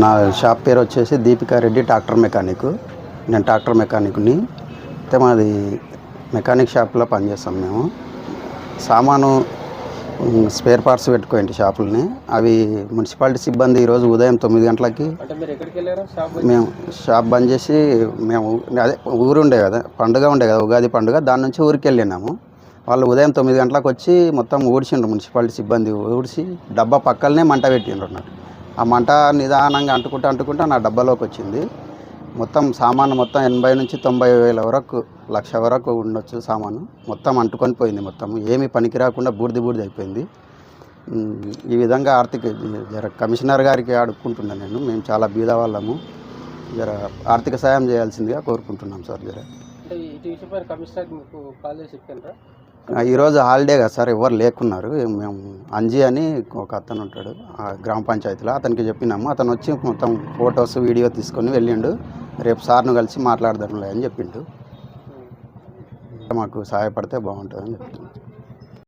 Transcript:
నా షాప్ పేరు వచ్చేసి దీపికా రెడ్డి ట్రాక్టర్ మెకానిక్. నేను ట్రాక్టర్ మెకానిక్ని. అయితే మాది మెకానిక్ షాప్లో పనిచేస్తాం మేము. సామాను స్పేర్ పార్ట్స్ పెట్టుకోండి షాపుల్ని. అవి మున్సిపాలిటీ సిబ్బంది ఈరోజు ఉదయం 9 గంటలకి మేము షాప్ బంద్ చేసి మేము అదే ఊరు ఉండే కదా, పండుగ ఉండే కదా, ఉగాది పండుగ, దాని నుంచి ఊరికి వెళ్ళినాము. వాళ్ళు ఉదయం 9 గంటలకు వచ్చి మొత్తం ఊడ్చిండ్రు. మున్సిపాలిటీ సిబ్బంది ఊడ్చి డబ్బా పక్కలనే మంట పెట్టిండ్రు అన్నట్టు. ఆ మంట నిదానంగా అంటుకుంటా నా డబ్బాలోకి వచ్చింది. మొత్తం సామాను మొత్తం 80 నుంచి 90 వేల వరకు, 1,00,000 వరకు ఉండొచ్చు సామాను. మొత్తం అంటుకొని పోయింది. మొత్తం ఏమీ పనికి రాకుండా బూడిద అయిపోయింది. ఈ విధంగా జర కమిషనర్ గారికి అడుక్కుంటున్నాను నేను. మేము చాలా బీద వాళ్ళము. జర ఆర్థిక సాయం చేయాల్సిందిగా కోరుకుంటున్నాం సార్. జర ఈరోజు హాలిడే కదా సార్, ఎవరు లేకున్నారు. మేము అంజీ అని ఒక అతను ఉంటాడు గ్రామ పంచాయతీలో, అతనికి చెప్పినాము. అతను వచ్చి మొత్తం ఫొటోస్ వీడియో తీసుకొని వెళ్ళిండు. రేపు సార్ను కలిసి మాట్లాడదాంలే అని చెప్పిండు. మాకు సహాయపడితే బాగుంటుందని చెప్తున్నాను.